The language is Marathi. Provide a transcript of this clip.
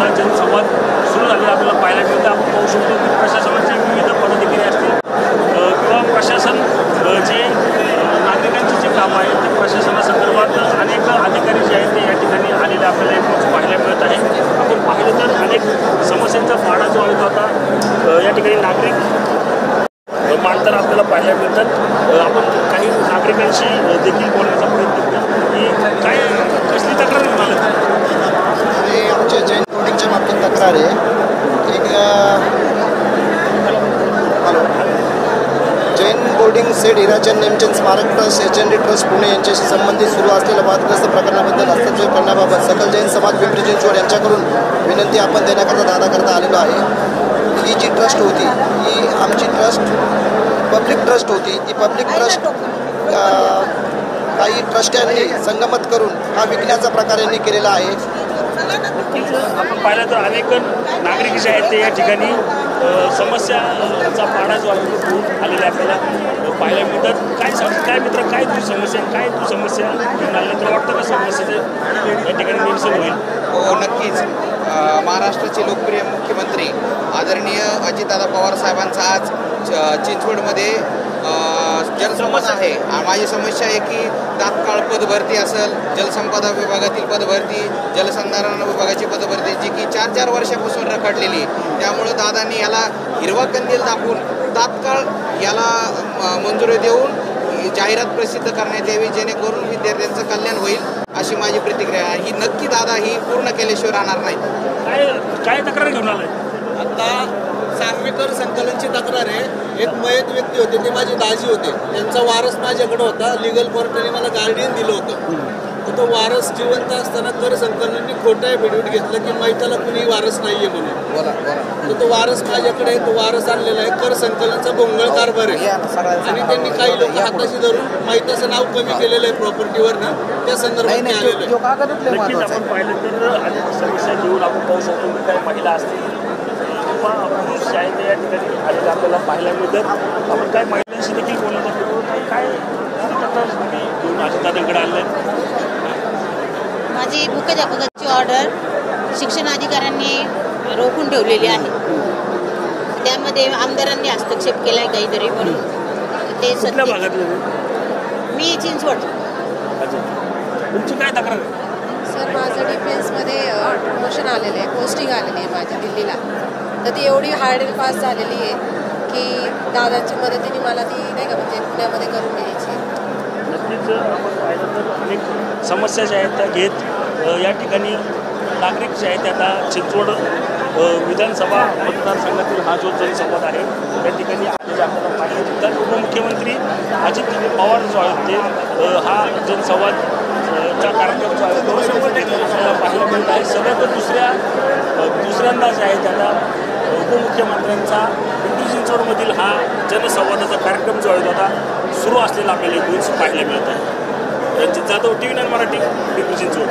मोठा जनसंवाद सुरू झालेला आपल्याला पाहायला मिळतं. आपण पाहू शकतो की प्रशासनाचे विविध पदाधिकारी असतील किंवा प्रशासन जे नागरिकांची जी कामं आहेत त्या प्रशासनासंदर्भात अनेक अधिकारी जे आहेत ते या ठिकाणी आलेले आपल्याला एकूणच पाहायला मिळत आहे. आपण पाहिलं तर अनेक समस्यांचा पाडा जो आहे तो आता या ठिकाणी नागरिक मानताना आपल्याला पाहायला मिळतात. आपण काही नागरिकांशी देखील बोलण्याचा प्रयत्न करू की काय कसली तक्रार म्हणाल. हे आमच्या जैन बोर्डिंगच्या बाबतीत तक्रार आहे. एक जैन बोर्डिंग सेट हिराचंद नेमचंद स्मारक ट्रस्ट एचएनडी ट्रस्ट पुणे यांच्याशी संबंधित सुरू असलेल्या वादग्रस्त प्रकरणाबद्दल हस्तक्षेप करण्याबाबत सकल जैन समाज पिंपरी चिंचवड यांच्याकडून विनंती आपण देण्याकरता दादाकरता आलेलो आहे. ही जी ट्रस्ट होती ही आमची ट्रस्ट पब्लिक ट्रस्ट होती. ती पब्लिक ट्रस्ट काही ट्रस्ट्यांनी संगमत करून हा विकण्याचा प्रकार यांनी केलेला आहे. आपण पाहिलं तर अनेक नागरिक जे आहेत ते या ठिकाणी समस्याचा पाडा जो आहे तो आलेला आपल्याला पाहायला मिळतात. काय मित्र काय तुझी समस्या काय तू समस्या घेऊन आली तर वाटतं का समस्येचं या ठिकाणी निरसन होईल. हो नक्कीच. महाराष्ट्राचे लोकप्रिय मुख्यमंत्री आदरणीय अजितदादा पवार साहेबांचा आज चिंचवडमध्ये जलसमस्या आहे. माझी समस्या आहे की तात्काळ पदभरती असेल, जलसंपदा विभागातील पदभरती, जलसंधारण विभागाची पदभरती जी की 4-4 वर्षापासून रखडलेली. त्यामुळं दादांनी याला हिरवा कंदील दाखवून तात्काळ याला मंजुरी देऊन जाहिरात प्रसिद्ध करण्यात यावी जेणेकरून विद्यार्थ्यांचं कल्याण होईल अशी माझी प्रतिक्रिया आहे. ही नक्की दादा ही पूर्ण केल्याशिवाय राहणार नाही. काय तक्रार घेऊन आलाय. आता सांगवीकर संकलनची तक्रार आहे. एक मयत व्यक्ती होते ते माझे दाजी होते. त्यांचा वारस माझ्याकडे होता. लिगल कोर्टाने मला गार्डियन दिलं होतं. तर तो वारस जिवंत असताना कर संकलनाने खोटं ॲफिडेविट घेतलं की मैताला कुणी वारस नाही आहे म्हणून. तर तो वारस माझ्याकडे तो वारस आणलेला आहे. कर संकलनाचा भोंगळ कारभार आहे आणि त्यांनी काही लोक हाताशी धरून मैताचं नाव कमी केलेलं आहे प्रॉपर्टीवर ना त्या संदर्भात आलेलं आहे. नक्कीच आपण पाहिलं तर अनेक समस्या घेऊन आपण पाहू शकतो की काही महिला असतील किंवा पुरुष जे आहे ते या ठिकाणी आलेले आपल्याला पाहायला मिळतात. आपण काही महिलांशी देखील बोलत असतो काय तक्रार तुम्ही घेऊन अजितदादांकडे आले. माझी मुख्याध्यापकाची ऑर्डर शिक्षण अधिकाऱ्यांनी रोखून ठेवलेली आहे. त्यामध्ये आमदारांनी हस्तक्षेप केला आहे काहीतरी म्हणून ते कुठल्या भागातले मी चिंचवड. तुमची काय तक्रार आहे. सर माझं डिफेन्समध्ये प्रमोशन आलेलं आहे, पोस्टिंग आलेली आहे माझ्या दिल्लीला. तर ती एवढी हार्ड अँड फास्ट झालेली आहे की दादांच्या मदतीने मला ती नाही का म्हणजे पुण्यामध्ये करून द्यायची. नक्कीच आपण पाहिलं तर अनेक समस्या ज्या आहेत त्या घेत या ठिकाणी नागरिक जे आहेत ते आता चिंचवड विधानसभा मतदारसंघातील हा जो जनसंवाद आहे त्या ठिकाणी आलेले आपल्याला पाहिलं मिळतात. उपमुख्यमंत्री अजित पवार जो आहे ते हा जनसंवाद चा कार्यक्रम जो आहे तो आपल्याला पाहायला मिळत आहे. सगळ्यात दुसऱ्यांदा जे आहे त्यांना उपमुख्यमंत्र्यांचा पिंपरी चिंचवडमधील हा जनसंवादाचा कार्यक्रम जो आहे तो आता सुरू असलेला आपल्याला एकूणच पाहायला मिळत आहे. रणजित जाधव, TV9 मराठी, पिंपरी चिंचवड.